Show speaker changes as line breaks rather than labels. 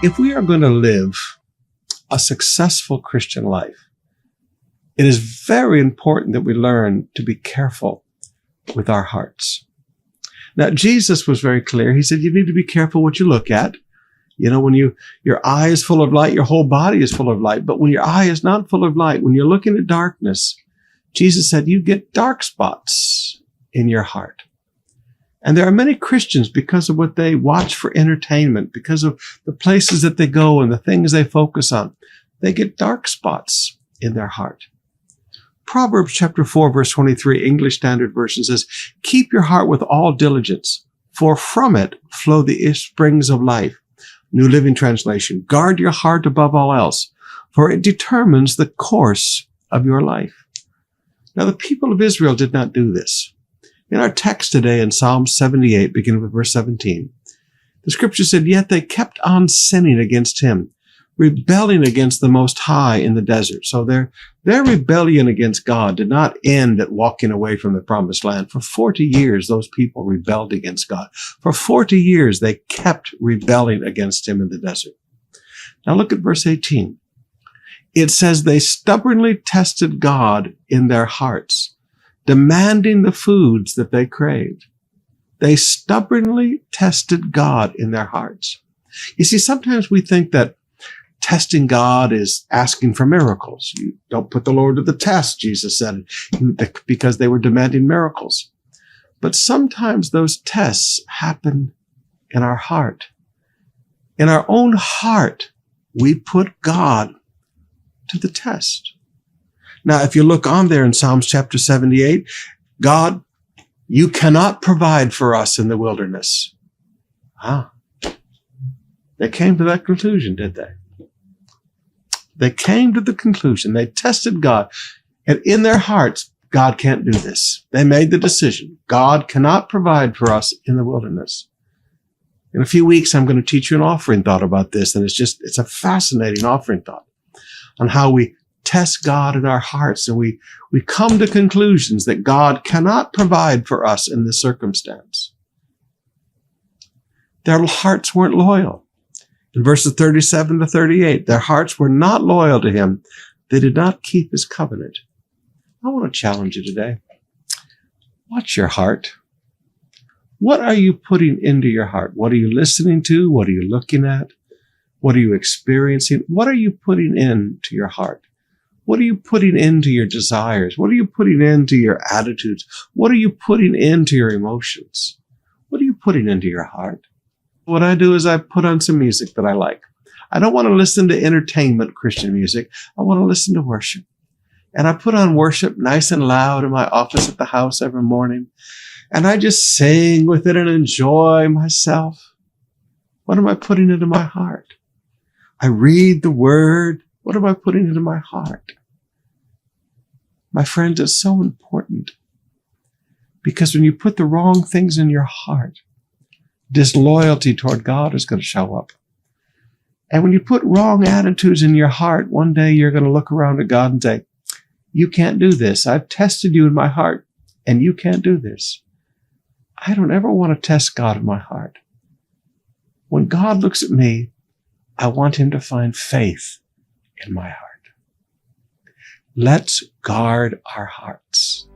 If we are going to live a successful Christian life, it is very important that we learn to be careful with our hearts. Now, Jesus was very clear. He said, you need to be careful what you look at. You know, when your eye is full of light, your whole body is full of light. But when your eye is not full of light, when you're looking at darkness, Jesus said, you get dark spots in your heart. And there are many Christians, because of what they watch for entertainment, because of the places that they go and the things they focus on, they get dark spots in their heart. Proverbs chapter 4, verse 23, English Standard Version says, keep your heart with all diligence, for from it flow the springs of life. New Living Translation, guard your heart above all else, for it determines the course of your life. Now, the people of Israel did not do this. In our text today in Psalm 78, beginning with verse 17, the scripture said, yet they kept on sinning against him, rebelling against the Most High in the desert. So their rebellion against God did not end at walking away from the promised land. For 40 years, those people rebelled against God. For 40 years, they kept rebelling against him in the desert. Now look at verse 18. It says they stubbornly tested God in their hearts, demanding the foods that they craved. They stubbornly tested God in their hearts. You see, sometimes we think that testing God is asking for miracles. You don't put the Lord to the test, Jesus said, because they were demanding miracles. But sometimes those tests happen in our heart. In our own heart, we put God to the test. Now, if you look on there in Psalms chapter 78, God, you cannot provide for us in the wilderness. They came to that conclusion, did they? They came to the conclusion. They tested God. And in their hearts, God can't do this. They made the decision. God cannot provide for us in the wilderness. In a few weeks, I'm going to teach you an offering thought about this. And it's a fascinating offering thought on how we test God in our hearts, and we come to conclusions that God cannot provide for us in this circumstance. Their hearts weren't loyal. In verses 37 to 38, their hearts were not loyal to him. They did not keep his covenant. I want to challenge you today. Watch your heart. What are you putting into your heart? What are you listening to? What are you looking at? What are you experiencing? What are you putting into your heart? What are you putting into your desires? What are you putting into your attitudes? What are you putting into your emotions? What are you putting into your heart? What I do is I put on some music that I like. I don't want to listen to entertainment Christian music. I want to listen to worship. And I put on worship nice and loud in my office at the house every morning. And I just sing with it and enjoy myself. What am I putting into my heart? I read the word. What am I putting into my heart? My friends, it's so important, because when you put the wrong things in your heart, disloyalty toward God is going to show up. And when you put wrong attitudes in your heart, one day you're going to look around at God and say, you can't do this. I've tested you in my heart, and you can't do this. I don't ever want to test God in my heart. When God looks at me, I want him to find faith in my heart. Let's guard our hearts.